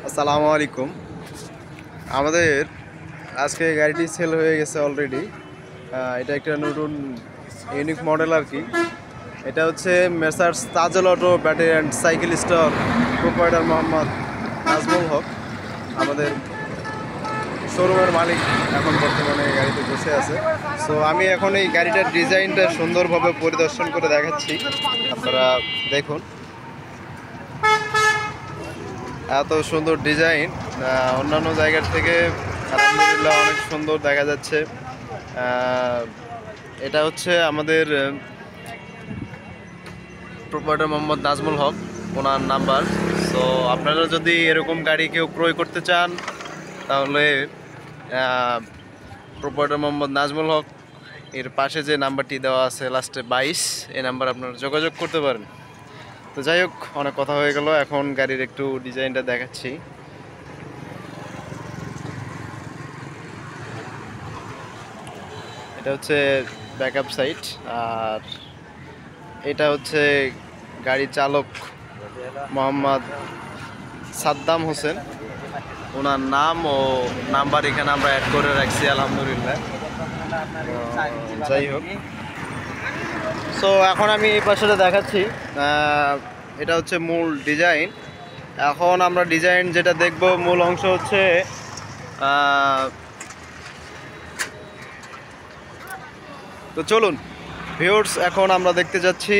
আসসালামু আলাইকুম। আমাদের আজকে গাড়িটি সেল হয়ে গেছে অলরেডি। এটা একটা নতুন ইউনিক মডেল আর কি। এটা হচ্ছে Messrs Tajal auto battery and cycle store proprietor Mohammad Nazmul Haque, আমাদের শোরুমের মালিক। এখন বর্তমানে গাড়িতে বসে আছে। সো আমি এখন এই গাড়িটার ডিজাইনটা সুন্দরভাবে পরিদর্শন করে দেখাচ্ছি, আপনারা দেখুন। এত সুন্দর ডিজাইন, অন্যান্য জায়গার থেকে আলহামদুলিল্লাহ অনেক সুন্দর দেখা যাচ্ছে। এটা হচ্ছে আমাদের প্রোপাইটার মোহাম্মদ নাজমুল হক, ওনার নাম্বার। সো আপনারা যদি এরকম গাড়ি কেউ ক্রয় করতে চান তাহলে প্রোপাইটার মোহাম্মদ নাজমুল হক এর পাশে যে নাম্বারটি দেওয়া আছে লাস্টে 22, এই নাম্বার আপনারা যোগাযোগ করতে পারেন। তো যাই হোক, অনেক কথা হয়ে গেল, এখন গাড়ির একটু ডিজাইনটা দেখাচ্ছি। এটা হচ্ছে ব্যাকআপ সাইড, আর এটা হচ্ছে গাড়ি চালক মোহাম্মদ সাদ্দাম হোসেন, ওনার নাম ও নাম্বার এখানে আমরা অ্যাড করে রাখছি আলহামদুলিল্লাহ। যাই হোক, সো এখন আমি এই পাশে দেখাচ্ছি। এটা হচ্ছে মূল ডিজাইন। এখন আমরা ডিজাইন যেটা দেখব, মূল অংশ হচ্ছে তো চলুন ভিউয়ার্স, এখন আমরা দেখতে যাচ্ছি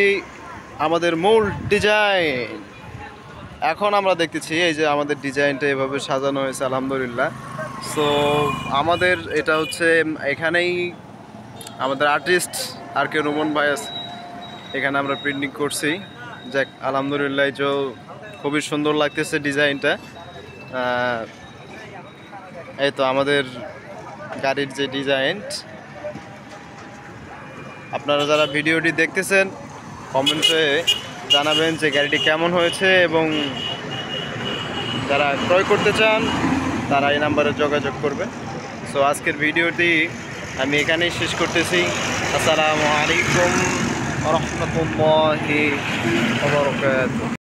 আমাদের মূল ডিজাইন। এখন আমরা দেখতেছি এই যে আমাদের ডিজাইনটা এভাবে সাজানো হয়েছে আলহামদুলিল্লাহ। সো আমাদের এটা হচ্ছে এখানেই আমাদের আর্টিস্ট আর কে রোমন ভাই আছে, এখানে আমরা প্রিন্টিং করছি। যাক আলহামদুলিল্লাহ, যে খুবই সুন্দর লাগতেছে ডিজাইনটা। এই তো আমাদের গাড়ির যে ডিজাইন। আপনারা যারা ভিডিওটি দেখতেছেন কমেন্টে জানাবেন যে গাড়িটি কেমন হয়েছে, এবং যারা ক্রয় করতে চান তারা এই নাম্বারে যোগাযোগ করবেন। সো আজকের ভিডিওটি আমি এখানেই শেষ করতেছি। আসসালামু আলাইকুম ওয়া রাহমাতুল্লাহি ওয়া বারাকাতুহু।